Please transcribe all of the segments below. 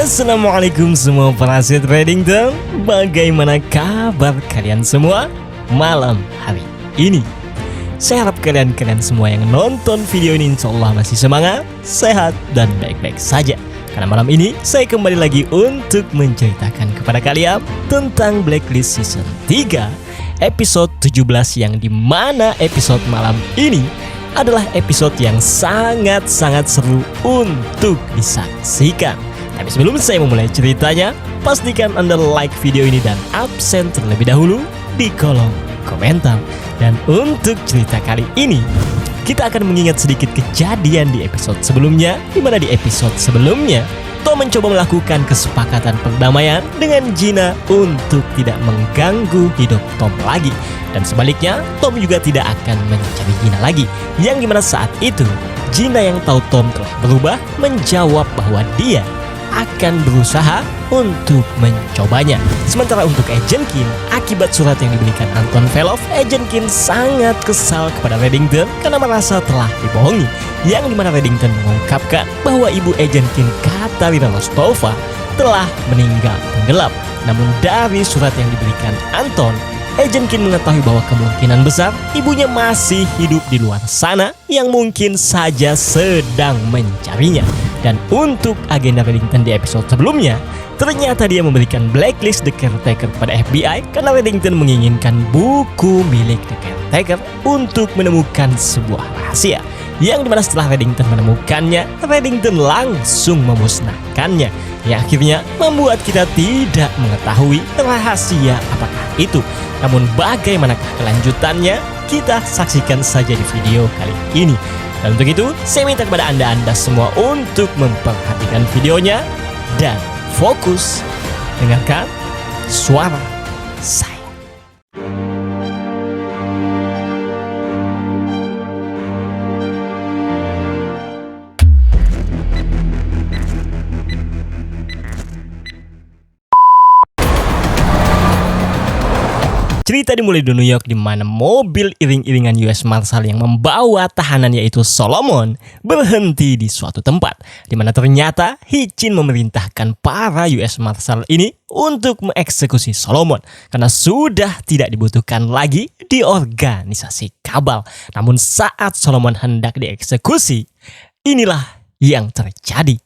Assalamualaikum semua parasit Reddington. Bagaimana kabar kalian semua malam hari ini? Saya harap kalian semua yang nonton video ini insya Allah masih semangat, sehat, dan baik-baik saja. Karena malam ini saya kembali lagi untuk menceritakan kepada kalian tentang Blacklist Season 3 episode 17, yang dimana episode malam ini adalah episode yang sangat-sangat seru untuk disaksikan. Tapi sebelum saya memulai ceritanya, pastikan Anda like video ini dan absen terlebih dahulu di kolom komentar. Dan untuk cerita kali ini, kita akan mengingat sedikit kejadian di episode sebelumnya, di mana di episode sebelumnya Tom mencoba melakukan kesepakatan perdamaian dengan Gina untuk tidak mengganggu hidup Tom lagi. Dan sebaliknya, Tom juga tidak akan mencari Gina lagi. Yang dimana saat itu, Gina yang tahu Tom telah berubah menjawab bahwa dia akan berusaha untuk mencobanya. Sementara untuk Agent Kim, akibat surat yang diberikan Anton Velov, Agent Kim sangat kesal kepada Reddington karena merasa telah dibohongi. Yang dimana Reddington mengungkapkan bahwa ibu Agent Kim, Katarina Rostova, telah meninggal tenggelam. Namun dari surat yang diberikan Anton, Agent Kim mengetahui bahwa kemungkinan besar ibunya masih hidup di luar sana yang mungkin saja sedang mencarinya. Dan untuk agenda Reddington di episode sebelumnya, ternyata dia memberikan blacklist The Caretaker kepada FBI karena Reddington menginginkan buku milik The Caretaker untuk menemukan sebuah rahasia. Yang dimana setelah Reddington menemukannya, Reddington langsung memusnahkannya. Yang akhirnya membuat kita tidak mengetahui rahasia apakah itu. Namun bagaimanakah kelanjutannya, kita saksikan saja di video kali ini. Dan untuk itu, saya minta kepada Anda semua untuk memperhatikan videonya dan fokus dengarkan suara saya. Cerita dimulai di New York, di mana mobil iring-iringan US Marshal yang membawa tahanan yaitu Solomon berhenti di suatu tempat, di mana ternyata Hitchin memerintahkan para US Marshal ini untuk mengeksekusi Solomon karena sudah tidak dibutuhkan lagi di organisasi kabal. Namun saat Solomon hendak dieksekusi, inilah yang terjadi.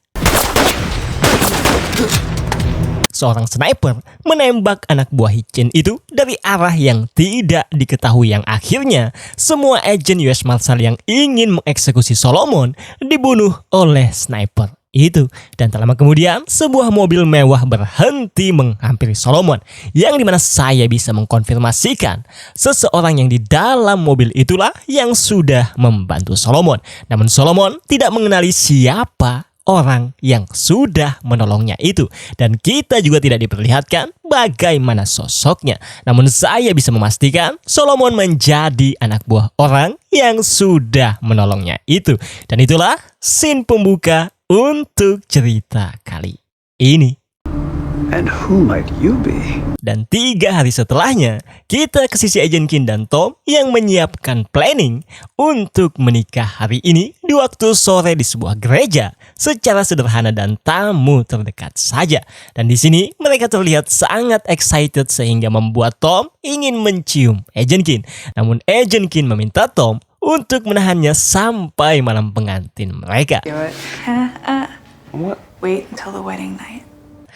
Seorang sniper menembak anak buah Hitchin itu dari arah yang tidak diketahui, yang akhirnya semua agen US Marshal yang ingin mengeksekusi Solomon dibunuh oleh sniper itu. Dan tak lama kemudian sebuah mobil mewah berhenti menghampiri Solomon, yang dimana saya bisa mengkonfirmasikan seseorang yang di dalam mobil itulah yang sudah membantu Solomon. Namun Solomon tidak mengenali siapa orang yang sudah menolongnya itu, dan kita juga tidak diperlihatkan bagaimana sosoknya. Namun saya bisa memastikan Solomon menjadi anak buah orang yang sudah menolongnya itu. Dan itulah scene pembuka untuk cerita kali ini. And who might you be? Dan 3 hari setelahnya, kita ke sisi Agent Kim dan Tom yang menyiapkan planning untuk menikah hari ini di waktu sore di sebuah gereja secara sederhana dan tamu terdekat saja. Dan di sini mereka terlihat sangat excited sehingga membuat Tom ingin mencium Agent Kim. Namun Agent Kim meminta Tom untuk menahannya sampai malam pengantin mereka. What? Wait until the wedding night.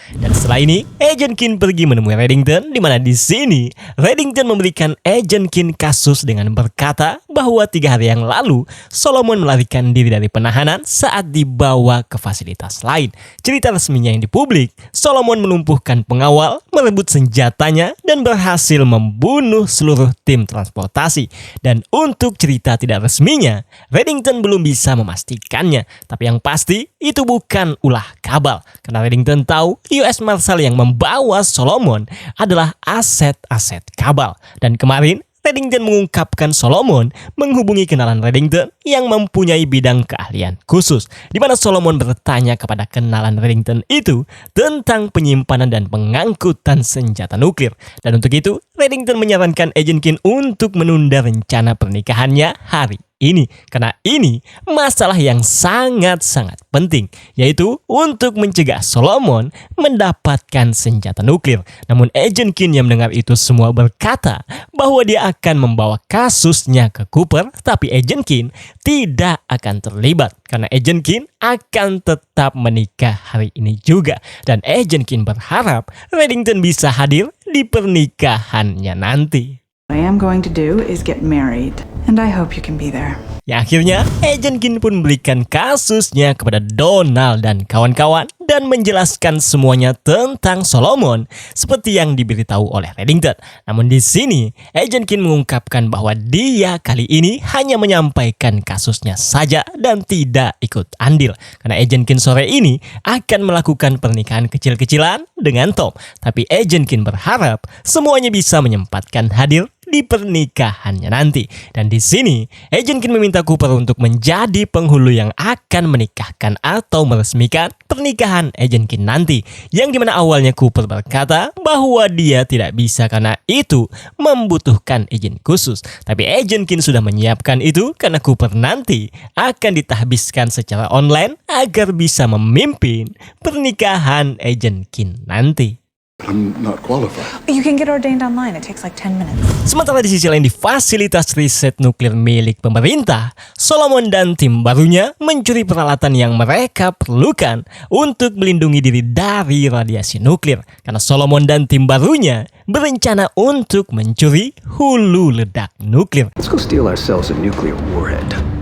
Dan setelah ini, Agent Kim pergi menemui Reddington, di mana di sini Reddington memberikan Agent Kim kasus dengan berkata bahwa 3 hari yang lalu Solomon melarikan diri dari penahanan saat dibawa ke fasilitas lain. Cerita resminya yang dipublik, Solomon melumpuhkan pengawal, merebut senjatanya, dan berhasil membunuh seluruh tim transportasi. Dan untuk cerita tidak resminya, Reddington belum bisa memastikannya. Tapi yang pasti, itu bukan ulah kabal. Karena Reddington tahu US Marshal yang membawa Solomon adalah aset-aset kabal. Dan kemarin Reddington mengungkapkan Solomon menghubungi kenalan Reddington yang mempunyai bidang keahlian khusus, di mana Solomon bertanya kepada kenalan Reddington itu tentang penyimpanan dan pengangkutan senjata nuklir. Dan untuk itu, Reddington menyarankan Agent Kim untuk menunda rencana pernikahannya hari ini. Karena ini masalah yang sangat-sangat penting, yaitu untuk mencegah Solomon mendapatkan senjata nuklir. Namun Agent Keen yang mendengar itu semua berkata bahwa dia akan membawa kasusnya ke Cooper, tapi Agent Keen tidak akan terlibat karena Agent Keen akan tetap menikah hari ini juga. Dan Agent Keen berharap Reddington bisa hadir di pernikahannya nanti. What I am going to do is get married, and I hope you can be there. Ya akhirnya Agent Keen pun memberikan kasusnya kepada Donald dan kawan-kawan dan menjelaskan semuanya tentang Solomon seperti yang diberitahu oleh Reddington. Namun di sini Agent Keen mengungkapkan bahwa dia kali ini hanya menyampaikan kasusnya saja dan tidak ikut andil. Karena Agent Keen sore ini akan melakukan pernikahan kecil-kecilan dengan Tom. Tapi Agent Keen berharap semuanya bisa menyempatkan hadir di pernikahannya nanti. Dan di sini Agent Keen meminta Cooper untuk menjadi penghulu yang akan menikahkan atau meresmikan pernikahan Agent Keen nanti. Yang dimana awalnya Cooper berkata bahwa dia tidak bisa karena itu membutuhkan izin khusus. Tapi Agent Keen sudah menyiapkan itu karena Cooper nanti akan ditahbiskan secara online agar bisa memimpin pernikahan Agent Keen nanti. I'm not qualified. You can get ordained online. It takes like 10 minutes. Sementara di sisi lain di fasilitas riset nuklir milik pemerintah, Solomon dan tim barunya mencuri peralatan yang mereka perlukan untuk melindungi diri dari radiasi nuklir. Karena Solomon dan tim barunya berencana untuk mencuri hulu ledak nuklir. Let's go steal ourselves a nuclear warhead.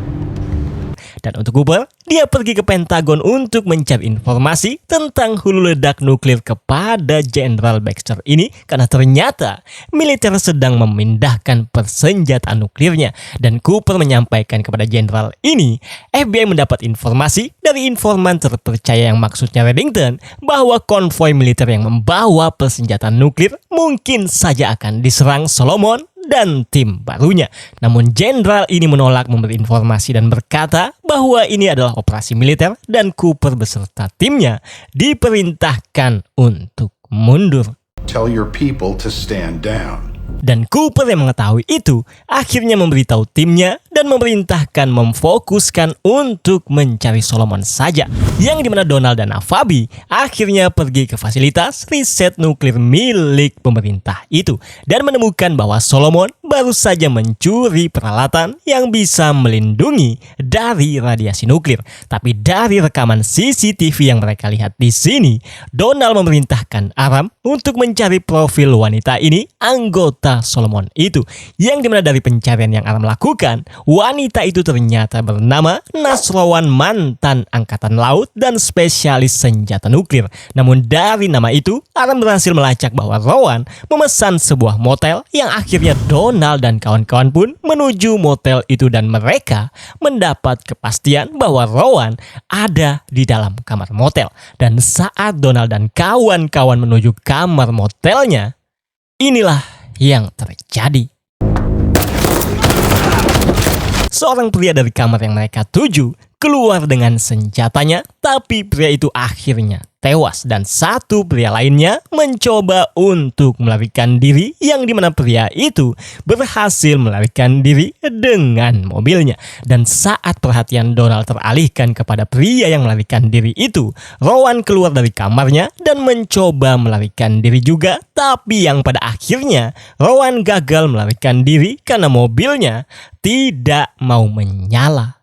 Dan untuk Cooper, dia pergi ke Pentagon untuk mencari informasi tentang hulu ledak nuklir kepada Jenderal Baxter ini karena ternyata militer sedang memindahkan persenjataan nuklirnya. Dan Cooper menyampaikan kepada jenderal ini, FBI mendapat informasi dari informan terpercaya yang maksudnya Reddington bahwa konvoi militer yang membawa persenjataan nuklir mungkin saja akan diserang Solomon dan tim barunya. Namun jenderal ini menolak memberi informasi dan berkata bahwa ini adalah operasi militer dan Cooper beserta timnya diperintahkan untuk mundur. Tell your people to stand down. Dan Cooper yang mengetahui itu akhirnya memberitahu timnya dan memerintahkan memfokuskan untuk mencari Solomon saja. Yang dimana Donald dan Afabi akhirnya pergi ke fasilitas riset nuklir milik pemerintah itu dan menemukan bahwa Solomon baru saja mencuri peralatan yang bisa melindungi dari radiasi nuklir. Tapi dari rekaman CCTV yang mereka lihat di sini, Donald memerintahkan Aram untuk mencari profil wanita ini, anggota Solomon itu. Yang dimana dari pencarian yang Aram lakukan, wanita itu ternyata bernama Nasrowan, mantan angkatan laut dan spesialis senjata nuklir. Namun dari nama itu, Aram berhasil melacak bahwa Rowan memesan sebuah motel yang akhirnya Donald dan kawan-kawan pun menuju motel itu dan mereka mendapat kepastian bahwa Rowan ada di dalam kamar motel. Dan saat Donald dan kawan-kawan menuju kamar motelnya, inilah yang terjadi. Seorang pria dari kamar yang mereka tuju keluar dengan senjatanya, tapi pria itu akhirnya tewas dan satu pria lainnya mencoba untuk melarikan diri, yang dimana pria itu berhasil melarikan diri dengan mobilnya. Dan saat perhatian Donald teralihkan kepada pria yang melarikan diri itu, Rowan keluar dari kamarnya dan mencoba melarikan diri juga, tapi yang pada akhirnya Rowan gagal melarikan diri karena mobilnya tidak mau menyala.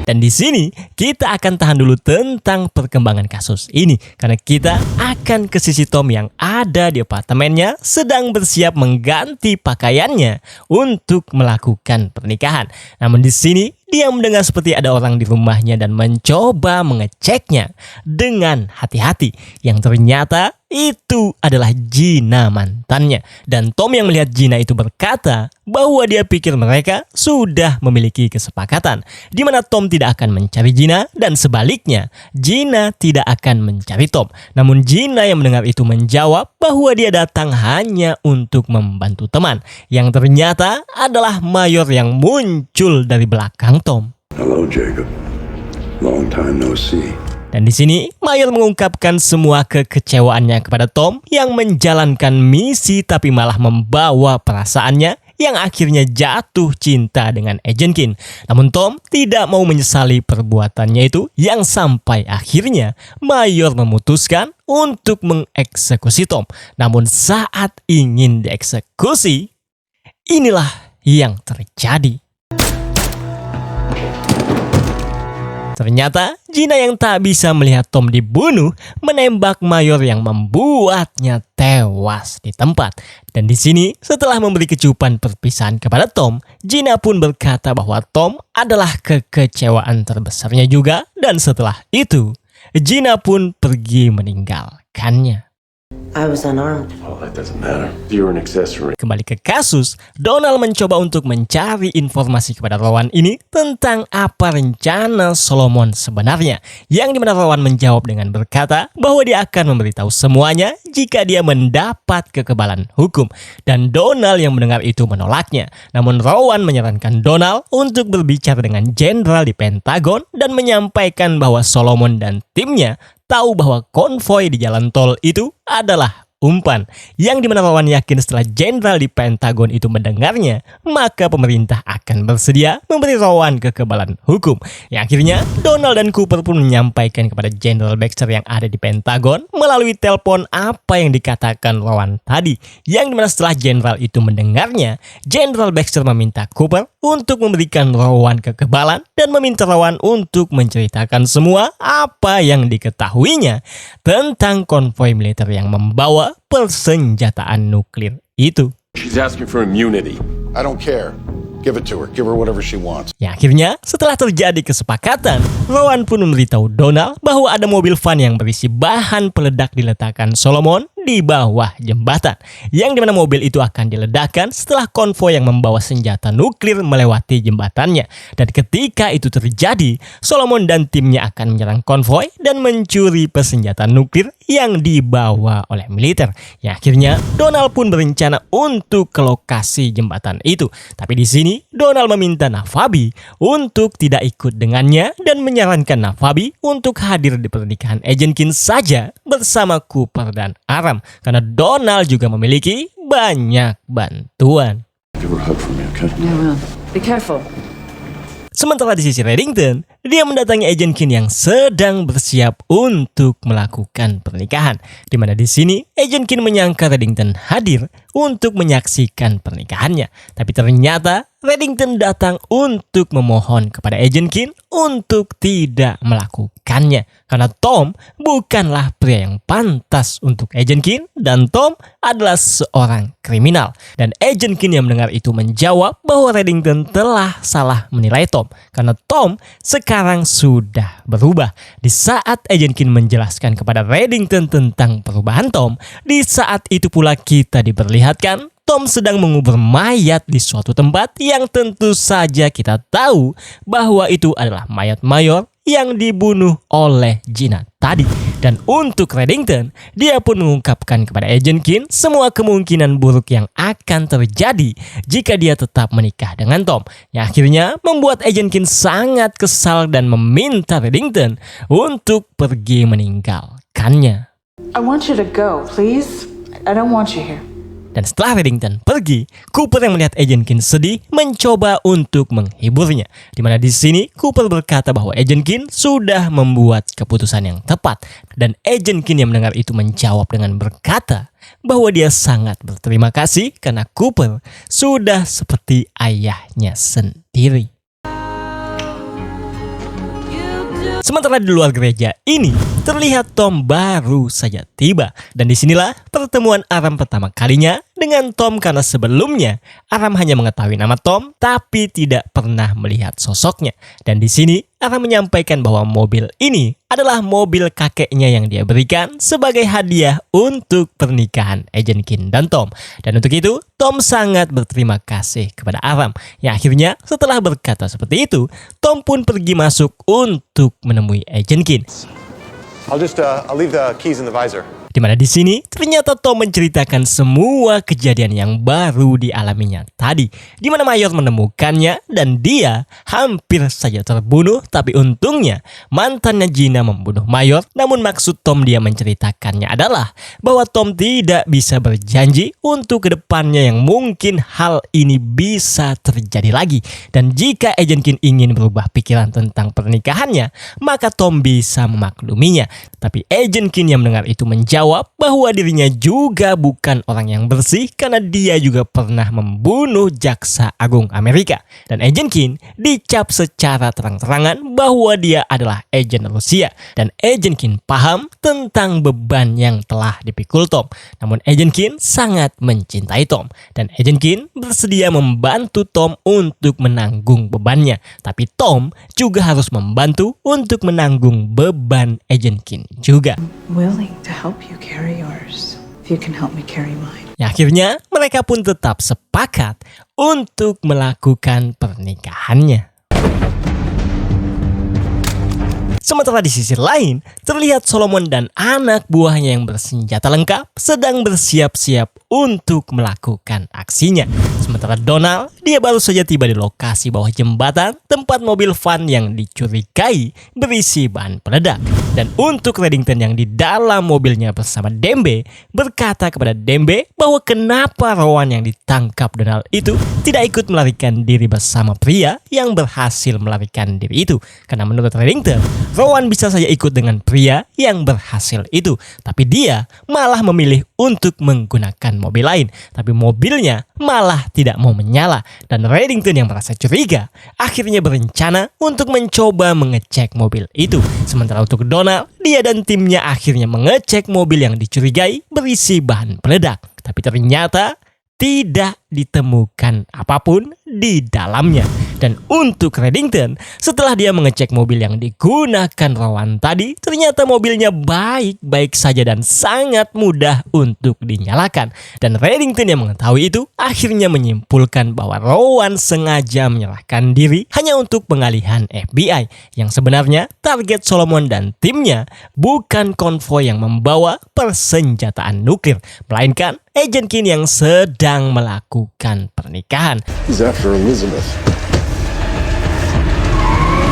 Dan di sini kita akan tahan dulu tentang perkembangan kasus ini karena kita akan ke sisi Tom yang ada di apartemennya sedang bersiap mengganti pakaiannya untuk melakukan pernikahan. Namun di sini dia mendengar seperti ada orang di rumahnya dan mencoba mengeceknya dengan hati-hati, yang ternyata itu adalah Gina, mantannya. Dan Tom yang melihat Gina itu berkata bahwa dia pikir mereka sudah memiliki kesepakatan di mana Tom tidak akan mencari Gina dan sebaliknya Gina tidak akan mencari Tom. Namun Gina yang mendengar itu menjawab bahwa dia datang hanya untuk membantu teman, yang ternyata adalah mayor yang muncul dari belakang Tom. Hello, Jacob. Long time no see. Dan di sini Mayor mengungkapkan semua kekecewaannya kepada Tom yang menjalankan misi tapi malah membawa perasaannya yang akhirnya jatuh cinta dengan Agent Keen. Namun Tom tidak mau menyesali perbuatannya itu yang sampai akhirnya Mayor memutuskan untuk mengeksekusi Tom. Namun saat ingin dieksekusi, inilah yang terjadi. Ternyata Gina yang tak bisa melihat Tom dibunuh menembak Mayor yang membuatnya tewas di tempat. Dan di sini setelah memberi kecupan perpisahan kepada Tom, Gina pun berkata bahwa Tom adalah kekecewaan terbesarnya juga, dan setelah itu Gina pun pergi meninggalkannya. I was unarmed. Oh, that doesn't matter. You're an accessory. Kembali ke kasus, Donald mencoba untuk mencari informasi kepada Rowan ini tentang apa rencana Solomon sebenarnya. Yang dimana Rowan menjawab dengan berkata bahwa dia akan memberitahu semuanya jika dia mendapat kekebalan hukum. Dan Donald yang mendengar itu menolaknya. Namun Rowan menyarankan Donald untuk berbicara dengan jenderal di Pentagon dan menyampaikan bahwa Solomon dan timnya tahu bahwa konvoi di jalan tol itu adalah umpan. Yang dimana Rowan yakin setelah jenderal di Pentagon itu mendengarnya, maka pemerintah akan bersedia memberi Rowan kekebalan hukum. Yang akhirnya Donald dan Cooper pun menyampaikan kepada Jenderal Baxter yang ada di Pentagon melalui telepon apa yang dikatakan Rowan tadi. Yang dimana setelah jenderal itu mendengarnya, Jenderal Baxter meminta Cooper untuk memberikan Rowan kekebalan dan meminta Rowan untuk menceritakan semua apa yang diketahuinya tentang konvoi militer yang membawa persenjataan nuklir itu. She's asking for immunity. I don't care. Give it to her. Give her whatever she wants. Ya, akhirnya setelah terjadi kesepakatan, Rowan pun memberitahu Donald bahwa ada mobil van yang berisi bahan peledak diletakkan Solomon di bawah jembatan. Yang dimana mobil itu akan diledakkan setelah konvoi yang membawa senjata nuklir melewati jembatannya. Dan ketika itu terjadi, Solomon dan timnya akan menyerang konvoi dan mencuri persenjataan nuklir yang dibawa oleh militer. Ya, akhirnya Donald pun berencana untuk ke lokasi jembatan itu. Tapi di sini Donald meminta Navabi untuk tidak ikut dengannya dan menyarankan Navabi untuk hadir di pernikahan Agent Keen saja bersama Cooper dan Aram, karena Donald juga memiliki banyak bantuan. Give her a hug for me, okay? I will. Be careful. Sementara di sisi Reddington, dia mendatangi Agent Keen yang sedang bersiap untuk melakukan pernikahan. Di mana di sini Agent Keen menyangka Reddington hadir untuk menyaksikan pernikahannya. Tapi ternyata Reddington datang untuk memohon kepada Agent Keen untuk tidak melakukannya. Karena Tom bukanlah pria yang pantas untuk Agent Keen dan Tom adalah seorang kriminal. Dan Agent Keen yang mendengar itu menjawab bahwa Reddington telah salah menilai Tom. Karena Tom sekarang sudah berubah. Di saat Agent Keen menjelaskan kepada Reddington tentang perubahan Tom, di saat itu pula kita diperlihatkan Tom sedang mengubur mayat di suatu tempat yang tentu saja kita tahu bahwa itu adalah mayat Mayor yang dibunuh oleh Gina tadi. Dan untuk Reddington, dia pun mengungkapkan kepada Agent Keen semua kemungkinan buruk yang akan terjadi jika dia tetap menikah dengan Tom. Yang akhirnya membuat Agent Keen sangat kesal dan meminta Reddington untuk pergi meninggalkannya. I want you to go, please. I don't want you here. Dan setelah Reddington pergi, Cooper yang melihat Agent Keen sedih mencoba untuk menghiburnya. Dimana di sini Cooper berkata bahwa Agent Keen sudah membuat keputusan yang tepat. Dan Agent Keen yang mendengar itu menjawab dengan berkata bahwa dia sangat berterima kasih karena Cooper sudah seperti ayahnya sendiri. Sementara di luar gereja ini, terlihat Tom baru saja tiba. Dan disinilah pertemuan Aram pertama kalinya dengan Tom, karena sebelumnya Aram hanya mengetahui nama Tom tapi tidak pernah melihat sosoknya. Dan di sini Aram menyampaikan bahwa mobil ini adalah mobil kakeknya yang dia berikan sebagai hadiah untuk pernikahan Agent Keen dan Tom. Dan untuk itu Tom sangat berterima kasih kepada Aram. Yang akhirnya setelah berkata seperti itu, Tom pun pergi masuk untuk menemui Agent Keen. I'll leave the keys in the visor. Dimana di sini ternyata Tom menceritakan semua kejadian yang baru dialaminya tadi, dimana Mayor menemukannya dan dia hampir saja terbunuh, tapi untungnya mantannya Gina membunuh Mayor. Namun maksud Tom dia menceritakannya adalah bahwa Tom tidak bisa berjanji untuk kedepannya yang mungkin hal ini bisa terjadi lagi, dan jika Agent Keen ingin berubah pikiran tentang pernikahannya, maka Tom bisa memakluminya. Tapi Agent Keen yang mendengar itu menjawab bahwa dirinya juga bukan orang yang bersih karena dia juga pernah membunuh Jaksa Agung Amerika. Dan Agent Keen dicap secara terang-terangan bahwa dia adalah agen Rusia, dan Agent Keen paham tentang beban yang telah dipikul Tom. Namun Agent Keen sangat mencintai Tom, dan Agent Keen bersedia membantu Tom untuk menanggung bebannya. Tapi Tom juga harus membantu untuk menanggung beban Agent Keen juga. Willing to help you carry yours, if you can help me carry mine. Ya, akhirnya mereka pun tetap sepakat untuk melakukan pernikahannya. Sementara di sisi lain, terlihat Solomon dan anak buahnya yang bersenjata lengkap sedang bersiap-siap untuk melakukan aksinya. Sementara Donald, dia baru saja tiba di lokasi bawah jembatan tempat mobil van yang dicurigai berisi bahan peledak. Dan untuk Reddington yang di dalam mobilnya bersama Dembe, berkata kepada Dembe bahwa kenapa Rowan yang ditangkap Donald itu tidak ikut melarikan diri bersama pria yang berhasil melarikan diri itu. Karena menurut Reddington, Rowan bisa saja ikut dengan pria yang berhasil itu, tapi dia malah memilih untuk menggunakan mobil lain. Tapi mobilnya malah tidak mau menyala, dan Reddington yang merasa curiga akhirnya berencana untuk mencoba mengecek mobil itu. Sementara untuk Donald, dia dan timnya akhirnya mengecek mobil yang dicurigai berisi bahan peledak, tapi ternyata tidak ditemukan apapun di dalamnya. Dan untuk Reddington, setelah dia mengecek mobil yang digunakan Rowan tadi, ternyata mobilnya baik-baik saja dan sangat mudah untuk dinyalakan. Dan Reddington yang mengetahui itu akhirnya menyimpulkan bahwa Rowan sengaja menyerahkan diri hanya untuk pengalihan FBI. Yang sebenarnya target Solomon dan timnya bukan konvoi yang membawa persenjataan nuklir, melainkan Agent Keen yang sedang melakukan pernikahan. He's after Elizabeth.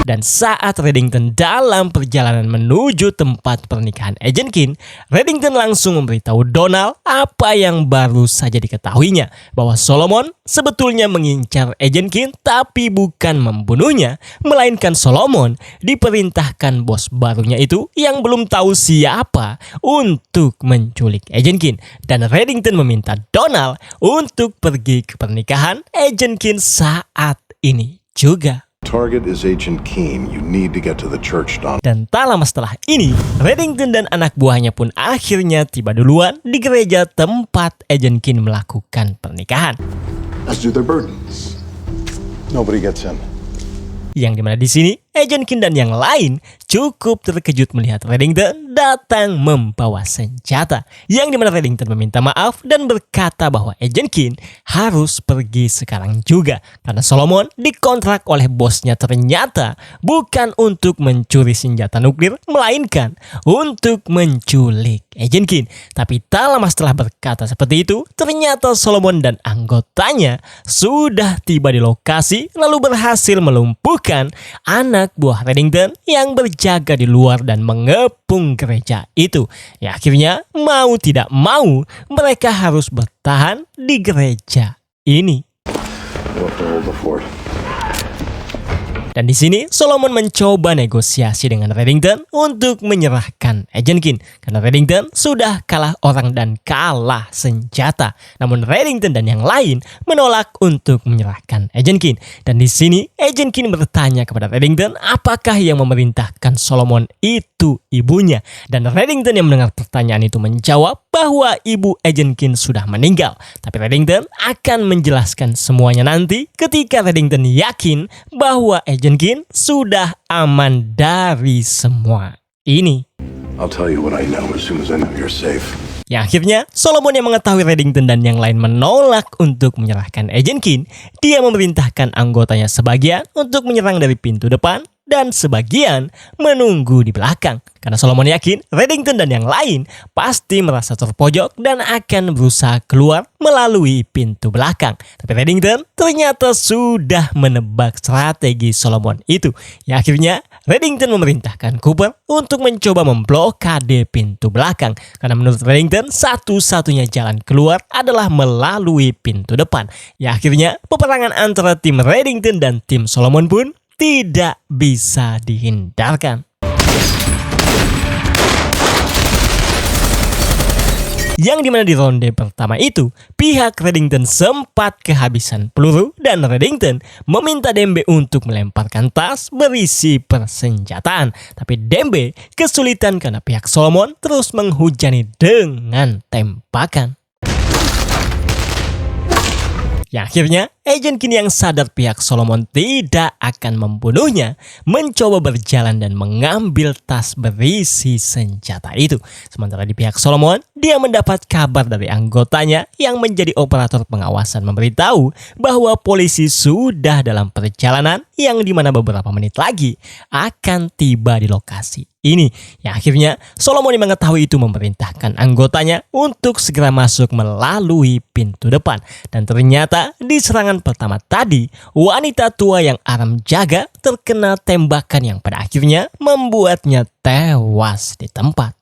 Dan saat Reddington dalam perjalanan menuju tempat pernikahan Agent Keen, Reddington langsung memberitahu Donald apa yang baru saja diketahuinya, bahwa Solomon sebetulnya mengincar Agent Keen tapi bukan membunuhnya, melainkan Solomon diperintahkan bos barunya itu yang belum tahu siapa untuk menculik Agent Keen. Dan Reddington meminta Donald untuk pergi ke pernikahan Agent Keen saat ini juga. Target is Agent Keen. You need to get to the church, Don. Dan tak lama setelah ini, Reddington dan anak buahnya pun akhirnya tiba duluan di gereja tempat Agent Keen melakukan pernikahan. As do their burdens. Nobody gets in. Yang dimana di sini Agent Keen dan yang lain cukup terkejut melihat Reddington datang membawa senjata. Yang dimana Reddington meminta maaf dan berkata bahwa Agent Keen harus pergi sekarang juga, karena Solomon dikontrak oleh bosnya ternyata bukan untuk mencuri senjata nuklir, melainkan untuk menculik Agent Keen. Tapi tak lama setelah berkata seperti itu, ternyata Solomon dan anggotanya sudah tiba di lokasi lalu berhasil melumpuhkan anak buah Reddington yang berjaga di luar dan mengepung gereja itu. Ya, akhirnya mau tidak mau mereka harus bertahan di gereja ini. We'll have to hold the fort. Dan di sini Solomon mencoba negosiasi dengan Reddington untuk menyerahkan Agent Keen, karena Reddington sudah kalah orang dan kalah senjata. Namun Reddington dan yang lain menolak untuk menyerahkan Agent Keen. Dan di sini Agent Keen bertanya kepada Reddington apakah yang memerintahkan Solomon itu ibunya. Dan Reddington yang mendengar pertanyaan itu menjawab bahwa ibu Agent Keen sudah meninggal. Tapi Reddington akan menjelaskan semuanya nanti ketika Reddington yakin bahwa Agent Keen sudah aman dari semua ini. I'll tell you what I know as soon as I know you're safe. Yang akhirnya Solomon yang mengetahui Reddington dan yang lain menolak untuk menyerahkan Agent Keen, dia memerintahkan anggotanya sebagian untuk menyerang dari pintu depan dan sebagian menunggu di belakang. Karena Solomon yakin Reddington dan yang lain pasti merasa terpojok dan akan berusaha keluar melalui pintu belakang. Tapi Reddington ternyata sudah menebak strategi Solomon itu. Ya akhirnya Reddington memerintahkan Cooper untuk mencoba memblokade pintu belakang. Karena menurut Reddington satu-satunya jalan keluar adalah melalui pintu depan. Ya akhirnya peperangan antara tim Reddington dan tim Solomon pun tidak bisa dihindarkan. Yang dimana di ronde pertama itu, pihak Reddington sempat kehabisan peluru dan Reddington meminta Dembe untuk melemparkan tas berisi persenjataan. Tapi Dembe kesulitan karena pihak Solomon terus menghujani dengan tembakan. Yang akhirnya, Agent Kinn yang sadar pihak Solomon tidak akan membunuhnya, mencoba berjalan dan mengambil tas berisi senjata itu. Sementara di pihak Solomon, dia mendapat kabar dari anggotanya yang menjadi operator pengawasan memberitahu bahwa polisi sudah dalam perjalanan yang dimana beberapa menit lagi akan tiba di lokasi ini. Yang akhirnya Solomon yang mengetahui itu memerintahkan anggotanya untuk segera masuk melalui pintu depan. Dan ternyata di serangan pertama tadi, wanita tua yang Aram jaga terkena tembakan yang pada akhirnya membuatnya tewas di tempat.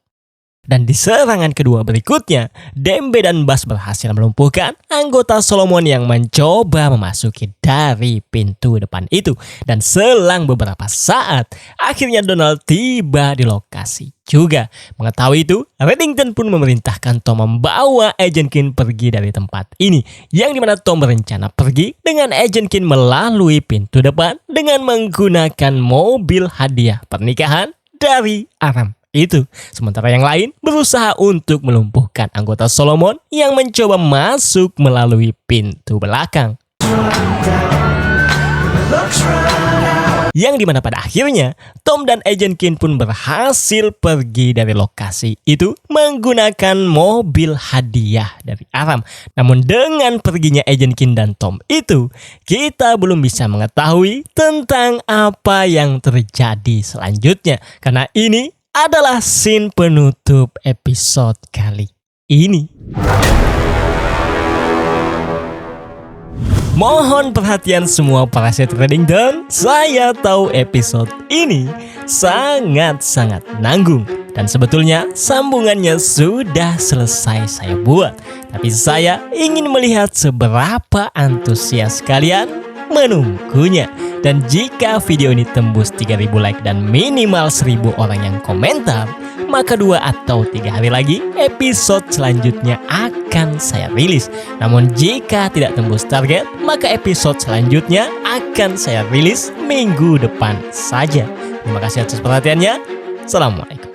Dan di serangan kedua berikutnya, Dembe dan Bas berhasil melumpuhkan anggota Solomon yang mencoba memasuki dari pintu depan itu. Dan selang beberapa saat, akhirnya Donald tiba di lokasi juga. Mengetahui itu, Reddington pun memerintahkan Tom membawa Agent Kinn pergi dari tempat ini. Yang dimana Tom berencana pergi dengan Agent Kinn melalui pintu depan dengan menggunakan mobil hadiah pernikahan dari Aram itu. Sementara yang lain berusaha untuk melumpuhkan anggota Solomon yang mencoba masuk melalui pintu belakang. Yang dimana pada akhirnya Tom dan Agent Kinn pun berhasil pergi dari lokasi itu menggunakan mobil hadiah dari Aram. Namun dengan perginya Agent Kinn dan Tom itu, kita belum bisa mengetahui tentang apa yang terjadi selanjutnya. Karena ini adalah scene penutup episode kali ini. Mohon perhatian semua para set Reddington. Saya tahu episode ini sangat-sangat nanggung. Dan sebetulnya sambungannya sudah selesai saya buat. Tapi saya ingin melihat seberapa antusias kalian menunggunya. Dan jika video ini tembus 3000 like dan minimal 1000 orang yang komentar, maka 2 atau 3 hari lagi episode selanjutnya akan saya rilis. Namun jika tidak tembus target, maka episode selanjutnya akan saya rilis minggu depan saja. Terima kasih atas perhatiannya. Assalamualaikum.